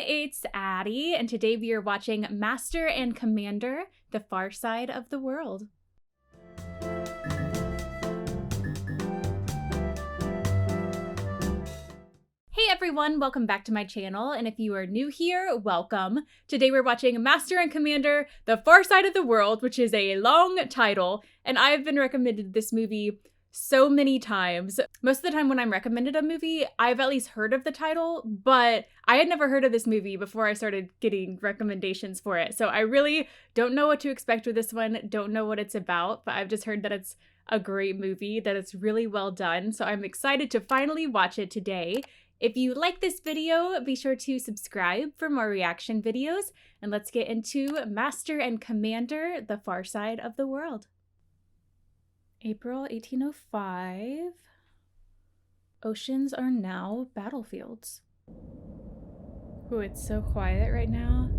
it's Addie, and today we are watching Master and Commander, The Far Side of the World. Hey everyone, welcome back to my channel, and if you are new here, welcome. Today we're watching Master and Commander, The Far Side of the World, which is a long title, and I've been recommended this movie so many times. Most of the time when I'm recommended a movie, I've at least heard of the title, but I had never heard of this movie before I started getting recommendations for it. So I really don't know what to expect with this one, don't know what it's about, but I've just heard that it's a great movie, that it's really well done. So I'm excited to finally watch it today. If you like this video, be sure to subscribe for more reaction videos, and let's get into Master and Commander, The Far Side of the World. April 1805. Oceans are now battlefields. Ooh, it's so quiet right now.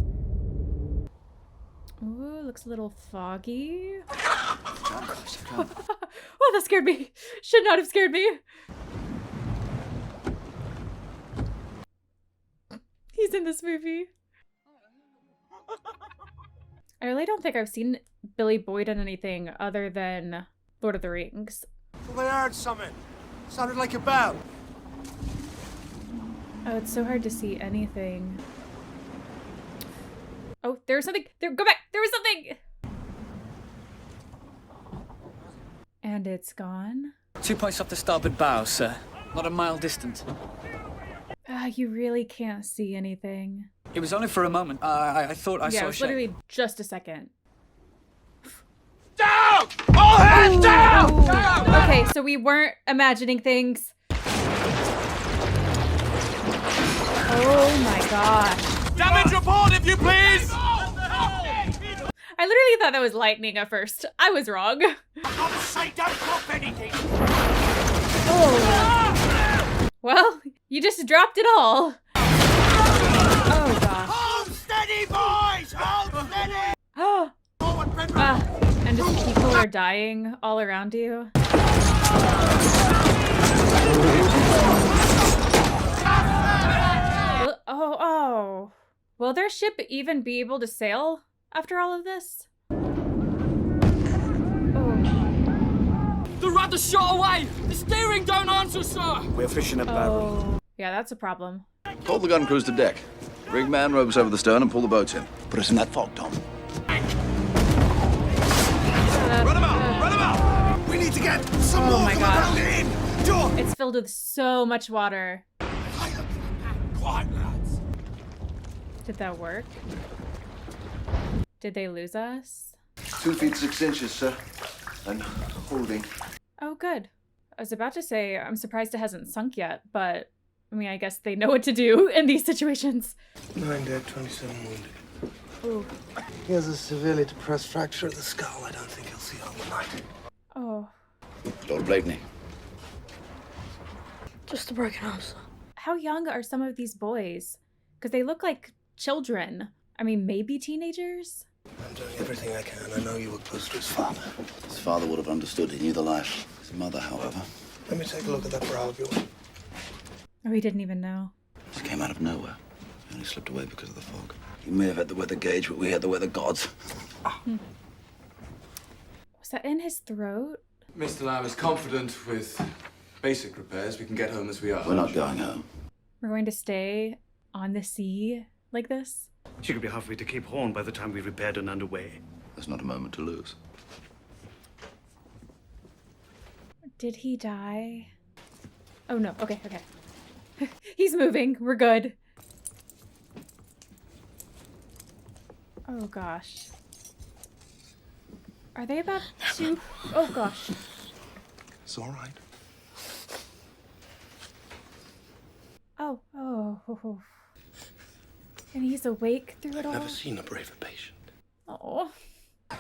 Ooh, looks a little foggy. Oh, gosh. Oh, that scared me. Should not have scared me. He's in this movie. I really don't think I've seen Billy Boyd in anything other than Lord of the Rings. Well, I heard something. Sounded like a bell. Oh, it's so hard to see anything. Oh, there was something. There, go back. There was something. And it's gone. 2 points off the starboard bow, sir. Not a mile distant. You really can't see anything. It was only for a moment. I thought I saw a shape. Yeah, it was literally just a second. Down! All hands down! Ooh. Down! Okay, so we weren't imagining things. Oh my gosh. Damage report, if you please! I literally thought that was lightning at first. I was wrong. I've got to say, don't drop anything! Oh. Well, you just dropped it all. Oh gosh. Hold steady, boys! Hold steady! Oh. Forward, Penrose! And just people are dying all around you. Oh. Will their ship even be able to sail after all of this? The rudder's shot away! The steering don't answer, sir! We're fishing at Barrow. Oh. Yeah, that's a problem. Hold the gun crews to deck. Rig man ropes over the stern and pull the boats in. Put us in that fog, Tom. Run him out! Run him out! We need to get some more my from gosh. around in! Door! It's filled with so much water. Quiet, lads. Did that work? Did they lose us? 2 feet 6 inches, sir. And holding. Oh, good. I was about to say, I'm surprised it hasn't sunk yet, but I mean, I guess they know what to do in these situations. 9 dead, 27 wounded. Ooh. He has a severely depressed fracture of the skull. I don't think he'll see overnight. Oh. Lord Blakeney. Just a broken arm, sir. How young are some of these boys? Because they look like children. I mean, maybe teenagers? I'm doing everything I can. I know you were close to his father. His father would have understood. He knew the life. His mother, however. Let me take a look at that brow of yours. Oh, he didn't even know. Just came out of nowhere. He only slipped away because of the fog. He may have had the weather gauge, but we had the weather gods. Was that in his throat? Mr. Lamb is confident with basic repairs we can get home as we are. We're not going home. We're going to stay on the sea like this? She could be halfway to Cape Horn by the time we repaired and underway. There's not a moment to lose. Did he die? Oh no, okay. He's moving, we're good. Oh gosh. Are they about to? Oh gosh. It's all right. Oh. And he's awake through it all? Never seen a braver patient. Oh.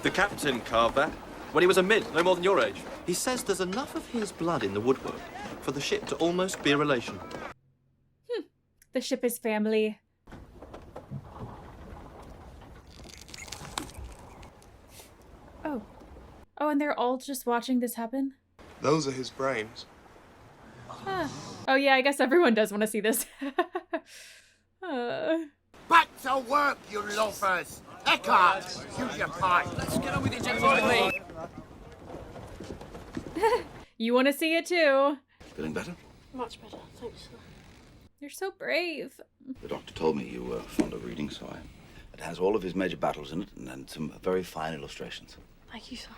The captain carved that when he was a mid, no more than your age. He says there's enough of his blood in the woodwork for the ship to almost be a relation. The ship is family. Oh, and they're all just watching this happen? Those are his brains. Huh. Oh yeah, I guess everyone does want to see this. to work, you loafers! Eckhart, use your pipe. Let's get on with it, gentlemen. You want to see it too. Feeling better? Much better, thanks, sir. You're so brave. The doctor told me you were fond of reading, so it has all of his major battles in it and some very fine illustrations. Thank you, sir.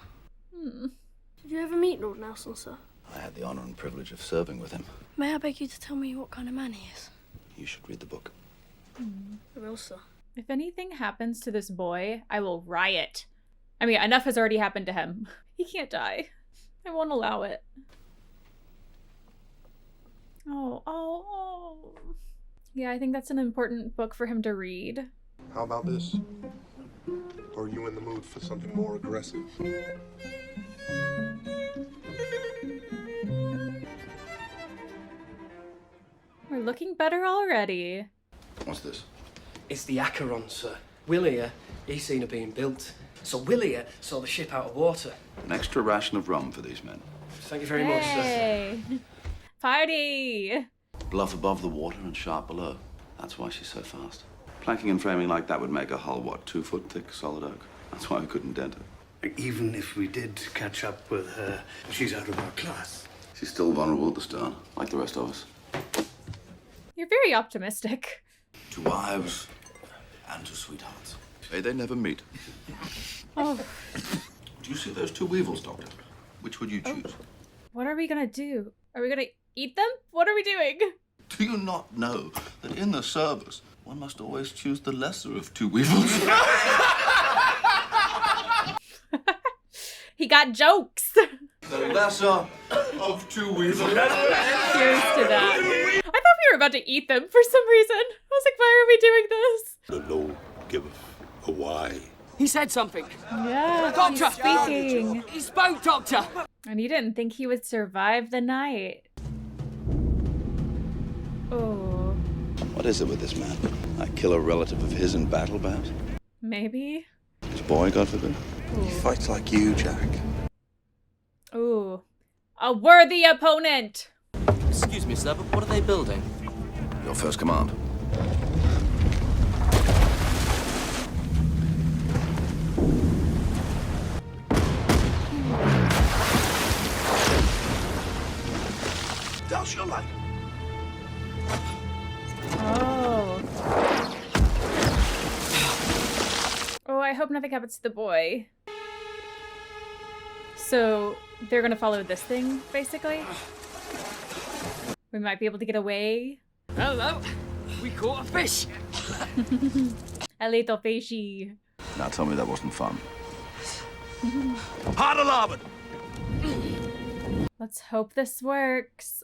Did you ever meet Lord Nelson, sir? I had the honor and privilege of serving with him. May I beg you to tell me what kind of man he is? You should read the book. I will, sir. If anything happens to this boy, I will riot. I mean, enough has already happened to him. He can't die. I won't allow it. Oh. Yeah, I think that's an important book for him to read. How about this? Or are you in the mood for something more aggressive? We're looking better already. What's this? It's the Acheron, sir. Will here, he's seen it being built. So Will here saw the ship out of water. An extra ration of rum for these men. Thank you very much, sir. Hey! Party! Bluff above the water and sharp below. That's why she's so fast. Planking and framing like that would make a hull, what, 2 foot thick solid oak? That's why we couldn't dent her. Even if we did catch up with her, she's out of our class. She's still vulnerable at the stern, like the rest of us. You're very optimistic. To wives and to sweethearts. May they never meet. Oh. Do you see those 2 weevils, Doctor? Which would you choose? What are we gonna do? Are we gonna eat them? What are we doing? Do you not know that in the service, one must always choose the lesser of 2 weevils? He got jokes. The lesser of 2 weevils. Cheers to that. I thought we were about to eat them for some reason. I was like, why are we doing this? The Lord giveth a why. He said something. Yeah, Doctor! he's speaking. He spoke, Doctor! And he didn't think he would survive the night. Oh. What is it with this man? I kill a relative of his in battle, perhaps? Maybe. His boy, God forbid? He fights like you, Jack. Ooh. A worthy opponent! Excuse me, sir, but what are they building? Your first command. Douse your light. Oh. Oh, I hope nothing happens to the boy. So, they're gonna follow this thing, basically? We might be able to get away. Hello. We caught a fish. A little fishy. Now tell me that wasn't fun. Hard larboard. Let's hope this works.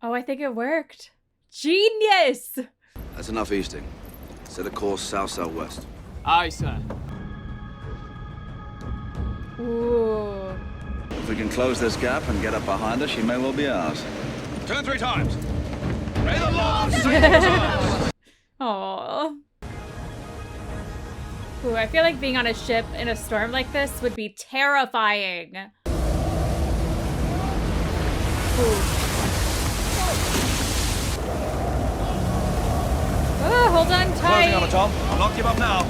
Oh, I think it worked. Genius! That's enough easting. Set a course south-southwest. Aye, sir. Ooh. If we can close this gap and get up behind her, she may well be ours. Turn 3 times. May the Lord save Aww. Ooh, I feel like being on a ship in a storm like this would be terrifying. Ooh. Oh, hold on tight. Closing on it, Tom. I'll lock you up now.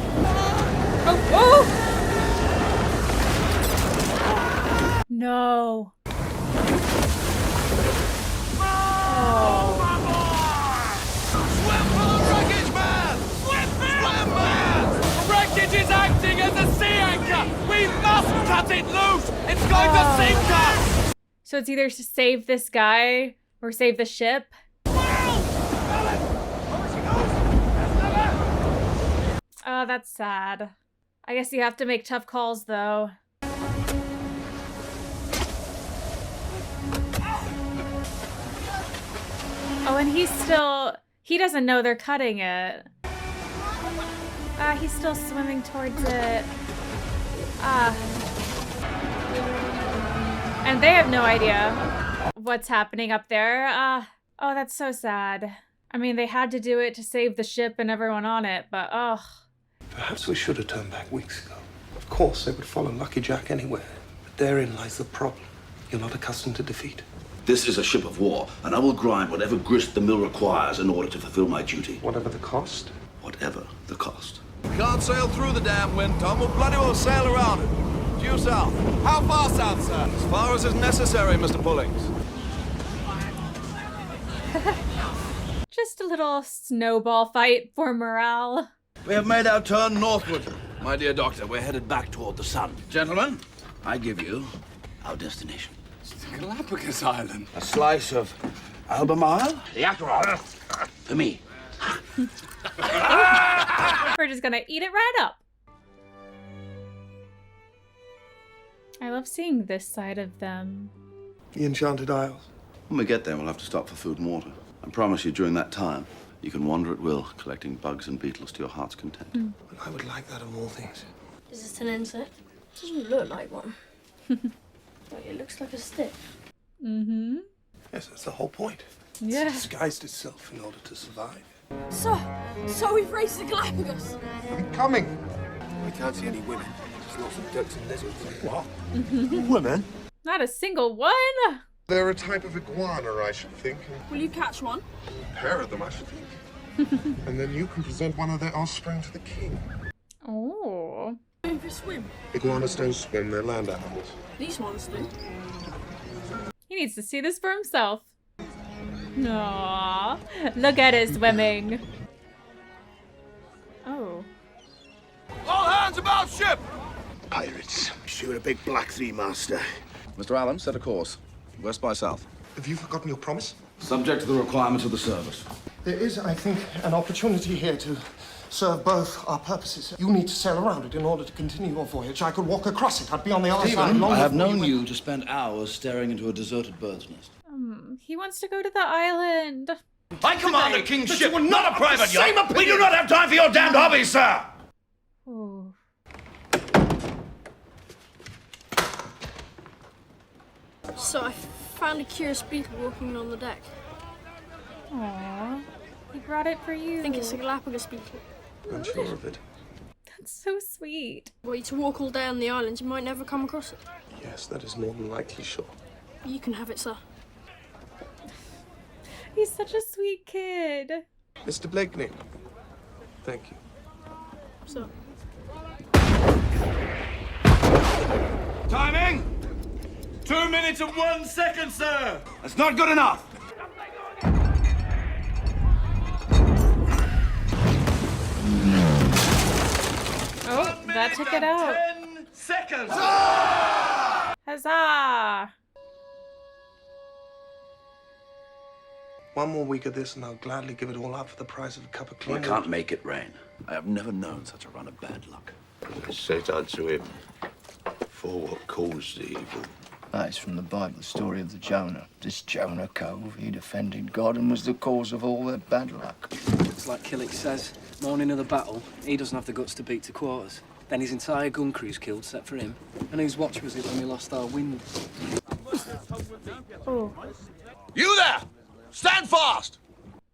Oh, oh! No. Oh. Swim for the wreckage, man! Swim, man! The wreckage is acting as a sea anchor! We must cut it loose! It's going to sink us! So it's either to save this guy or save the ship. Oh, that's sad. I guess you have to make tough calls, though. Oh, and he doesn't know they're cutting it. He's still swimming towards it. And they have no idea what's happening up there. Oh, that's so sad. I mean, they had to do it to save the ship and everyone on it, but ugh. Perhaps we should have turned back weeks ago. Of course, they would follow Lucky Jack anywhere. But therein lies the problem. You're not accustomed to defeat. This is a ship of war, and I will grind whatever grist the mill requires in order to fulfill my duty. Whatever the cost? Whatever the cost. We can't sail through the damn wind, Tom. We'll bloody well sail around it. Due south. How far south, sir? As far as is necessary, Mr. Pullings. Just a little snowball fight for morale. We have made our turn northward. My dear doctor, we're headed back toward the sun. Gentlemen, I give you our destination. Galapagos Island. A slice of Albemarle? The Acheron. For me. We're just gonna eat it right up. I love seeing this side of them. The Enchanted Isles. When we get there, we'll have to stop for food and water. I promise you, during that time, you can wander at will, collecting bugs and beetles to your heart's content. And I would like that of all things. Is this an insect? It doesn't look like one. Like, it looks like a stick. Mm-hmm. Yes, that's the whole point. Yeah. It's disguised itself in order to survive. So we've raced the Galapagos. I'm coming. We can't see any women. Just lots of ducks and lizards. What? Women? Not a single one. They're a type of iguana, I should think. Will you catch one? A pair of them, I should think. And then you can present one of their offspring to the king. Oh. Going for a swim. Iguanas don't swim, they're land animals. These ones do. He needs to see this for himself. Aww. Look at it swimming. Oh. All hands about ship! Pirates. Shoot a big black sea master. Mr. Allen, set a course. West by south. Have you forgotten your promise? Subject to the requirements of the service. There is, I think, an opportunity here to serve both our purposes. You need to sail around it in order to continue your voyage. I could walk across it. I'd be on the other side long I have before known you you to spend hours staring into a deserted bird's nest. He wants to go to the island. I command a king's ship, not a private yacht. We do not have time for your damned hobbies, sir! Oh. So I found a curious beetle walking on the deck. Aww. He brought it for you. I think it's a Galapagos beetle. I'm sure of it. That's so sweet. Were you to walk all day on the island, you might never come across it. Yes, that is more than likely, sure. You can have it, sir. He's such a sweet kid. Mr. Blakeney. Thank you. So. Timing! 2 minutes and 1 second, sir! That's not good enough! Oh, that took it out. 10 seconds! Huzzah! One more week of this and I'll gladly give it all up for the price of a cup of clean I can't make it rain. I have never known such a run of bad luck. I said unto him, for what caused the evil? That is from the Bible, the story of the Jonah. This Jonah cove, he'd offended God and was the cause of all their bad luck. It's like Kjetil says, morning of the battle, he doesn't have the guts to beat to quarters. Then his entire gun crew's killed, except for him. And whose watch was it when we lost our wind? Oh. You there! Stand fast!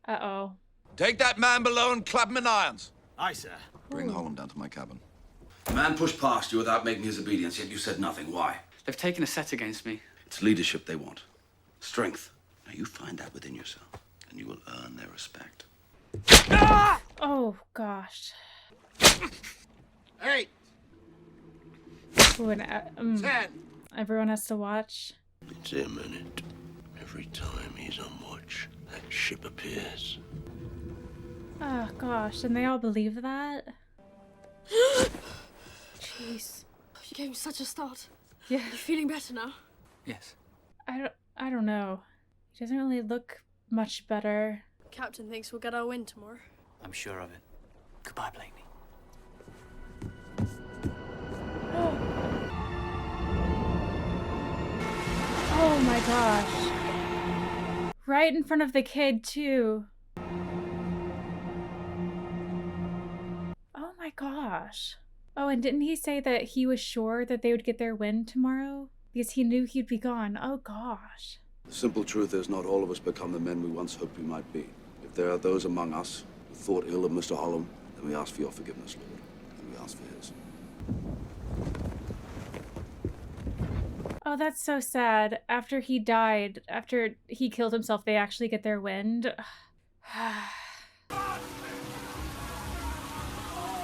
Uh-oh. Take that man below and clap him in irons. Aye, sir. Bring Holland down to my cabin. The man pushed past you without making his obedience, yet you said nothing. Why? They've taken a set against me. It's leadership they want. Strength. Now you find that within yourself, and you will earn their respect. Oh, gosh. 8. Ooh, and, 10. everyone has to watch. It's imminent. Every time he's on watch, that ship appears. Oh, gosh. And they all believe that? Jeez. You gave him such a start. Yeah. You feeling better now? Yes. I don't know. He doesn't really look much better. Captain thinks we'll get our wind tomorrow. I'm sure of it. Goodbye, Blakeney. Oh my gosh. Right in front of the kid, too. Oh my gosh. Oh, and didn't he say that he was sure that they would get their wind tomorrow? Because he knew he'd be gone. Oh gosh. The simple truth is not all of us become the men we once hoped we might be. If there are those among us who thought ill of Mr. Holland, then we ask for your forgiveness, Lord. And we ask for his. Oh, that's so sad. After he died, after he killed himself, they actually get their wind.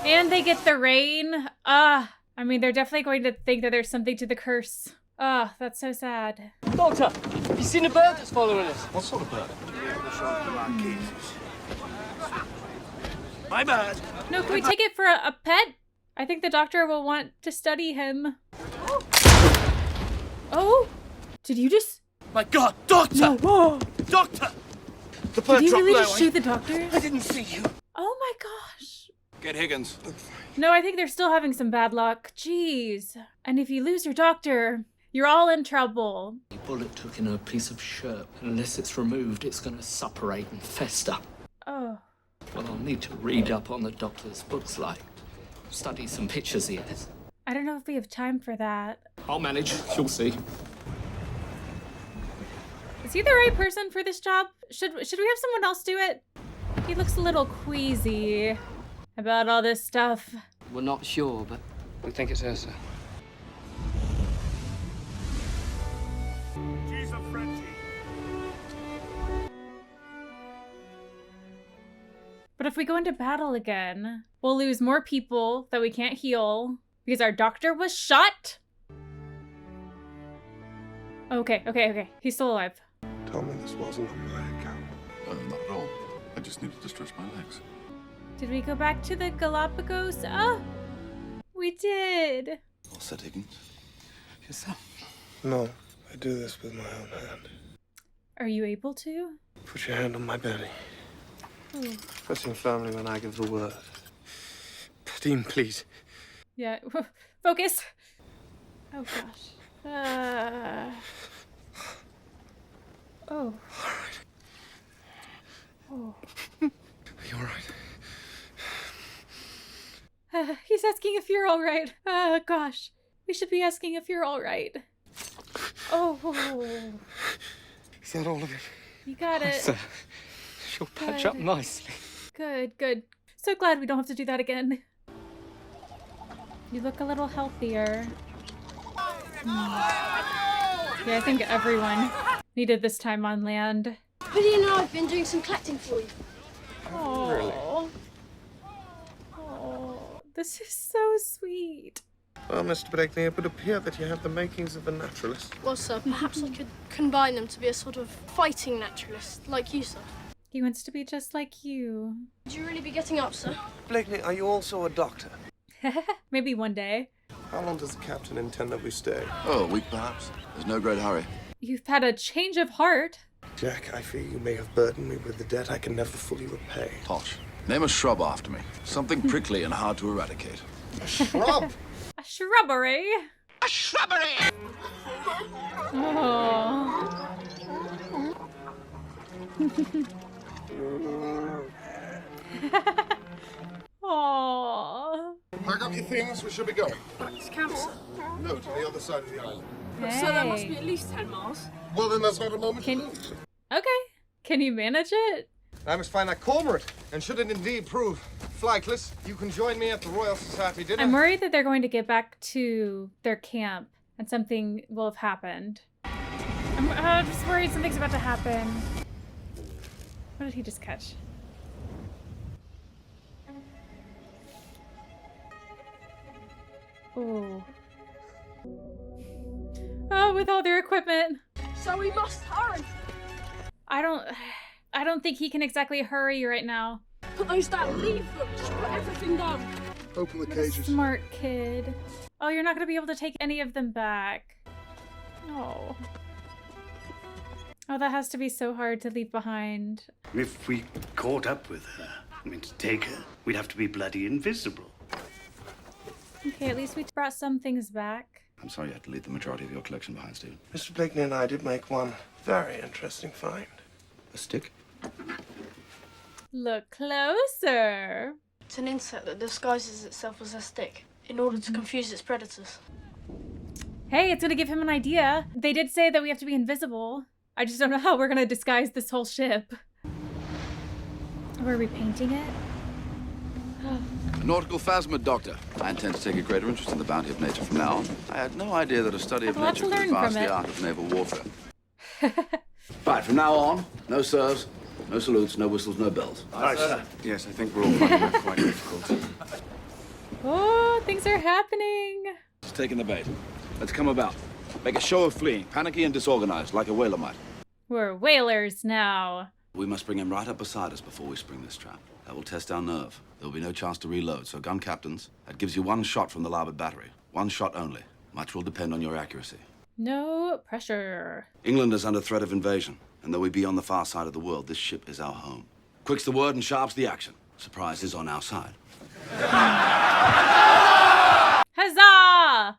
And they get the rain. I mean, they're definitely going to think that there's something to the curse. That's so sad. Doctor, have you seen a bird that's following us? What sort of bird? My bad. No, can we take it for a pet? I think the doctor will want to study him. Oh, did you just? My God, Doctor! No. Oh. Doctor! The bird Did you dropped really low. just shoot the doctor? I didn't see you. Oh my gosh. Get Higgins. No, I think they're still having some bad luck. Jeez. And if you lose your doctor, you're all in trouble. A bullet took in her piece of shirt. Unless it's removed, it's going to suppurate and fester. Oh. Well, I'll need to read up on the doctor's books, like study some pictures he has. I don't know if we have time for that. I'll manage. You'll see. Is he the right person for this job? Should we have someone else do it? He looks a little queasy about all this stuff. We're not sure, but we think it's her, sir. She's a Frenchie. But if we go into battle again, we'll lose more people that we can't heal because our doctor was shot. Okay. He's still alive. Tell me this wasn't on my account. Not at all. I just needed to stretch my legs. Did we go back to the Galapagos? Oh, we did. All set, Higgins? Yes, sir. No, I do this with my own hand. Are you able to? Put your hand on my belly. Ooh. Pressing firmly when I give the word. Dean, please. Yeah, focus. Oh gosh. Oh. Oh. Are you all right? He's asking if you're all right. Gosh. We should be asking if you're all right. Oh. Is that all of it? You got it. Sir, she'll patch up nicely. Good. So glad we don't have to do that again. You look a little healthier. Yeah, I think everyone needed this time on land. Billy and I've been doing some collecting for you. Oh. Really? Oh, this is so sweet. Well, Mr. Blakeney, it would appear that you have the makings of a naturalist. Well, sir, perhaps I could combine them to be a sort of fighting naturalist, like you, sir. He wants to be just like you. Would you really be getting up, sir? Blakeney, are you also a doctor? Maybe one day. How long does the captain intend that we stay? Oh, a week perhaps. There's no great hurry. You've had a change of heart. Jack, I fear you may have burdened me with the debt I can never fully repay. Tosh, name a shrub after me. Something prickly and hard to eradicate. A shrub? A shrubbery. A shrubbery! Oh. Aww. Pack up your things, we should be going. Back to camp, sir. No, to the other side of the island. Hey. So that must be at least 10 miles. Well, then there's not a moment to Can- lose. Okay. Can you manage it? I must find that cormorant, and should it indeed prove flightless, you can join me at the Royal Society dinner. I'm worried that they're going to get back to their camp and something will have happened. I'm just worried something's about to happen. What did he just catch? Oh. Oh, with all their equipment. So we must hurry. I don't think he can exactly hurry right now. Put those down. Leave them. Just put everything down. Open the What a cages. smart kid. Oh, you're not going to be able to take any of them back. No. Oh, that has to be so hard to leave behind. If we caught up with her, to take her, we'd have to be bloody invisible. Okay, at least we brought some things back. I'm sorry you had to leave the majority of your collection behind, Steve. Mr. Blakeney and I did make one very interesting find. A stick? Look closer. It's an insect that disguises itself as a stick in order to confuse its predators. Hey, it's gonna give him an idea. They did say that we have to be invisible. I just don't know how we're gonna disguise this whole ship. Were we painting it? A nautical phasmid, Doctor. I intend to take a greater interest in the bounty of nature from now on. I had no idea that a study of nature could advance the art of naval warfare. Right, from now on, no sirs, no salutes, no whistles, no bells. Right, sir. Yes, I think we're all finding that quite difficult. Oh, things are happening. He's taking the bait. Let's come about. Make a show of fleeing, panicky and disorganized, like a whaler might. We're whalers now. We must bring him right up beside us before we spring this trap. That will test our nerve. There will be no chance to reload, so gun captains, that gives you one shot from the larboard battery. One shot only. Much will depend on your accuracy. No pressure. England is under threat of invasion, and though we be on the far side of the world, this ship is our home. Quick's the word and sharp's the action. Surprise is on our side. Huzzah!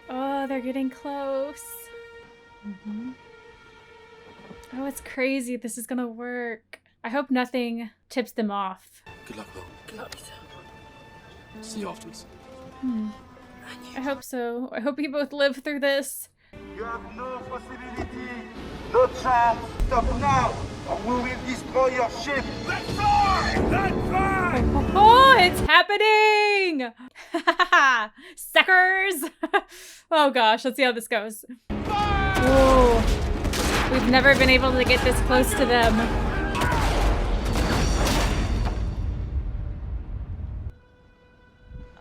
Oh, they're getting close. Oh, it's crazy. This is gonna work. I hope nothing tips them off. Good luck, Will. Good luck, Peter. See you afterwards. I hope so. I hope you both live through this. You have no possibility, no chance. Stop now, or we will destroy your ship. Let's fly! Let's fly! Oh, it's happening! Suckers! Oh gosh, let's see how this goes. Whoa. We've never been able to get this close to them.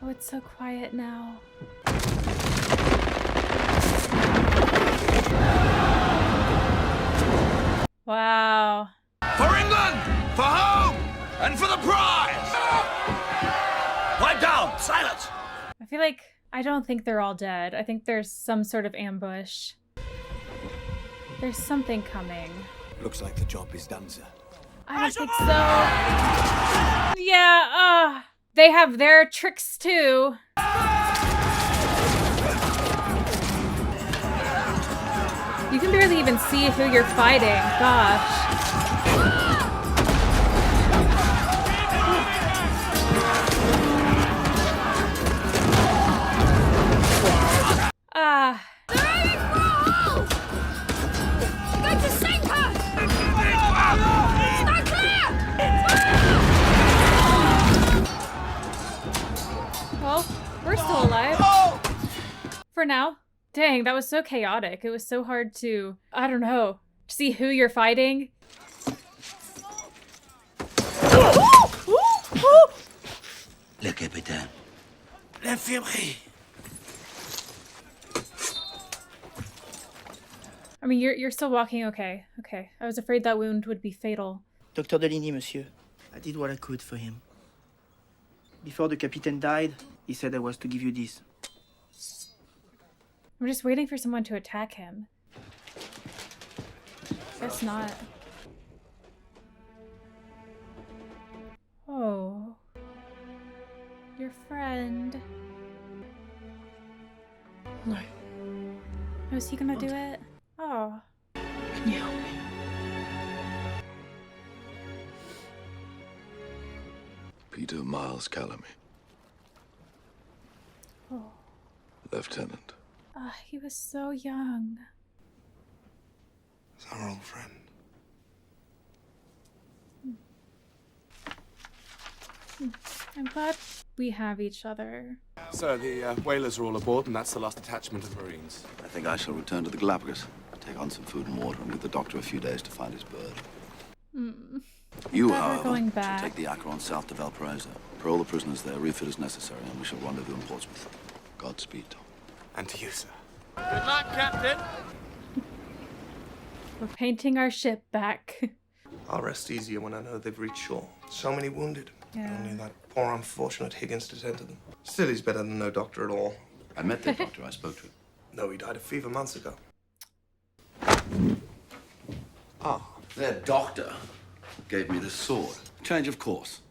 Oh, it's so quiet now. Wow. For England! For home! And for the prize! Pipe down! Silence! I feel like I don't think they're all dead. I think there's some sort of ambush. There's something coming. Looks like the job is done, sir. I don't think so. Yeah, they have their tricks too. You can barely even see who you're fighting. Gosh. Going to sink us! Stand clear! Well, we're still alive. For now. Dang, that was so chaotic. It was so hard to, I don't know, see who you're fighting. Le capitaine. L'infirmerie. I mean, you're still walking okay. Okay. I was afraid that wound would be fatal. Dr. Deligny, monsieur. I did what I could for him. Before the captain died, he said I was to give you this. I'm just waiting for someone to attack him. Guess not. Oh. Your friend. No. Oh, is he gonna do it? Oh. Can you help me? Peter Miles Callamy. Oh. Lieutenant. He was so young. He's our old friend. I'm glad we have each other. So the whalers are all aboard, and that's the last detachment of Marines. I think I shall return to the Galapagos, take on some food and water, and give the doctor a few days to find his bird. You, however, going should back. take the Acheron south to Valparaiso. Parole the prisoners there, refit as necessary, and we shall rendezvous in Portsmouth. Godspeed, Tom. And to you, sir. Good luck, Captain. We're painting our ship back. I'll rest easier when I know they've reached shore. So many wounded. Yeah. Only that poor unfortunate Higgins to tend to them. Still, he's better than no doctor at all. I met the doctor. I spoke to him. No, he died of fever months ago. Their doctor gave me this sword. Change of course.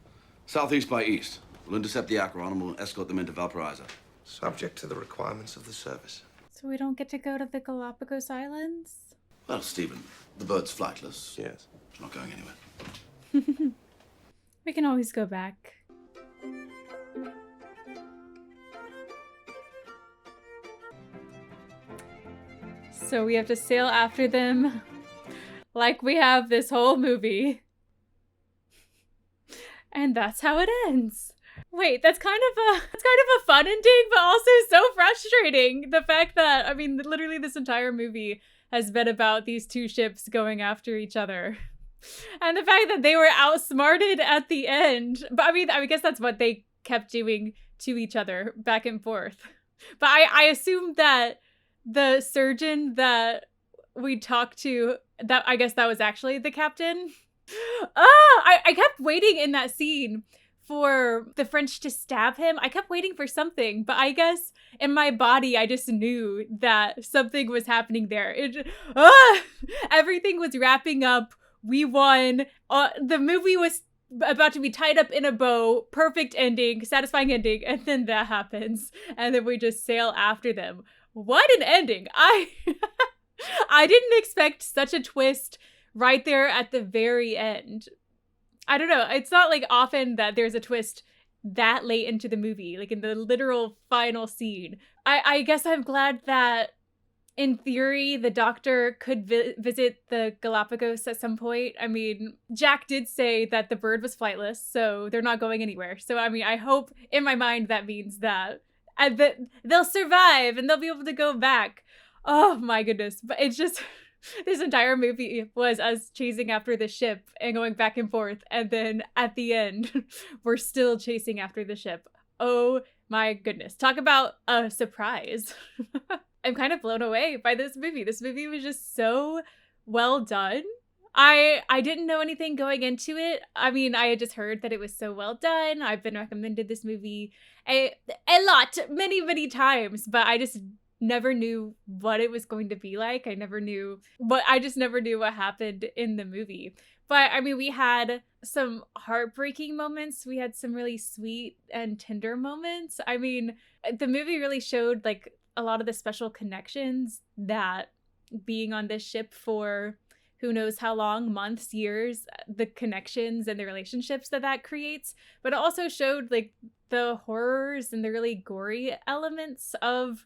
Southeast by east. We'll intercept the Acheron and we'll escort them into Valparaiso. Subject to the requirements of the service. So we don't get to go to the Galapagos Islands? Well, Stephen, the bird's flightless. Yes. It's not going anywhere. We can always go back. So we have to sail after them like we have this whole movie. And that's how it ends. Wait, that's kind of a fun ending, but also so frustrating. The fact that, I mean, literally this entire movie has been about these two ships going after each other. And the fact that they were outsmarted at the end. But I mean, I guess that's what they kept doing to each other back and forth. But I assume that the surgeon that we talked to, that I guess that was actually the captain. I kept waiting in that scene for the French to stab him. I kept waiting for something, but I guess in my body, I just knew that something was happening there. Everything was wrapping up. We won. The movie was about to be tied up in a bow. Perfect ending, satisfying ending. And then that happens. And then we just sail after them. What an ending. I didn't expect such a twist right there at the very end. I don't know. It's not like often that there's a twist that late into the movie, like in the literal final scene. I guess I'm glad that in theory, the doctor could visit the Galapagos at some point. I mean, Jack did say that the bird was flightless, so they're not going anywhere. So, I mean, I hope in my mind that means that they'll survive and they'll be able to go back. Oh my goodness. But it's just... This entire movie was us chasing after the ship and going back and forth. And then at the end, we're still chasing after the ship. Oh my goodness. Talk about a surprise. I'm kind of blown away by this movie. This movie was just so well done. I didn't know anything going into it. I mean, I had just heard that it was so well done. I've been recommended this movie a lot, many times, but I just never knew what it was going to be like. I just never knew what happened in the movie. But I mean, we had some heartbreaking moments. We had some really sweet and tender moments. I mean, the movie really showed like a lot of the special connections that being on this ship for who knows how long, months, years, the connections and the relationships that creates. But it also showed like the horrors and the really gory elements of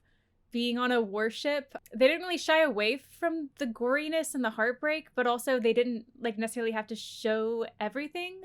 being on a warship. They didn't really shy away from the goriness and the heartbreak, but also they didn't like necessarily have to show everything.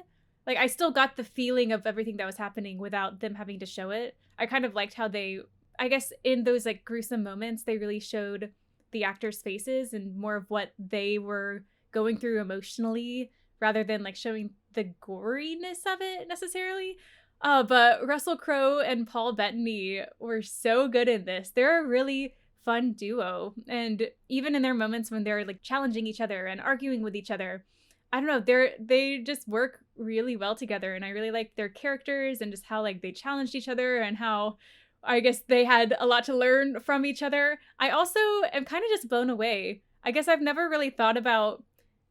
Like I still got the feeling of everything that was happening without them having to show it. I kind of liked how they, I guess in those like gruesome moments, they really showed the actors' faces and more of what they were going through emotionally rather than like showing the goriness of it necessarily. But Russell Crowe and Paul Bettany were so good in this. They're a really fun duo. And even in their moments when they're like challenging each other and arguing with each other, I don't know, they just work really well together. And I really like their characters and just how like they challenged each other and how I guess they had a lot to learn from each other. I also am kind of just blown away. I guess I've never really thought about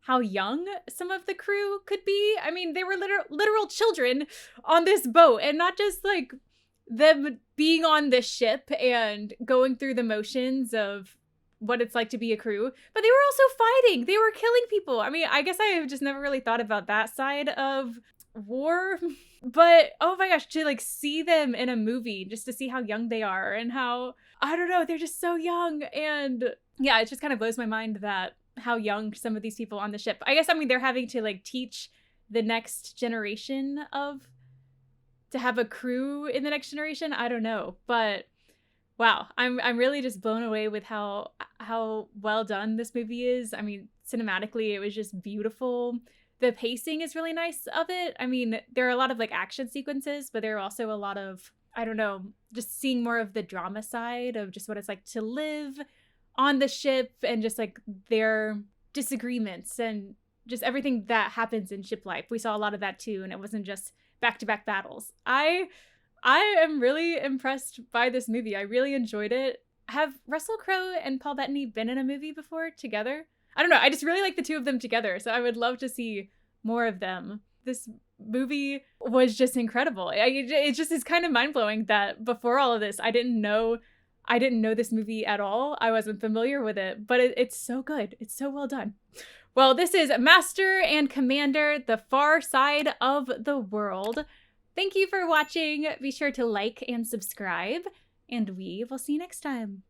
how young some of the crew could be. I mean, they were literal children on this boat, and not just like them being on the ship and going through the motions of what it's like to be a crew, but they were also fighting. They were killing people. I mean, I guess I have just never really thought about that side of war, but oh my gosh, to like see them in a movie, just to see how young they are and how, I don't know, they're just so young. And yeah, it just kind of blows my mind that how young some of these people on the ship. I guess, I mean, they're having to like teach the next generation to have a crew in the next generation. I don't know, but wow, I'm really just blown away with how well done this movie is. I mean, cinematically, it was just beautiful. The pacing is really nice of it. I mean, there are a lot of like action sequences, but there are also a lot of, I don't know, just seeing more of the drama side of just what it's like to live on the ship and just like their disagreements and just everything that happens in ship life. We saw a lot of that too, and it wasn't just back-to-back battles. I am really impressed by this movie. I really enjoyed it. Have Russell Crowe and Paul Bettany been in a movie before together? I don't know. I just really like the two of them together, so I would love to see more of them. This movie was just incredible. It just is kind of mind-blowing that before all of this, I didn't know this movie at all. I wasn't familiar with it, but it's so good. It's so well done. Well, this is Master and Commander, The Far Side of the World. Thank you for watching. Be sure to like and subscribe, and we will see you next time.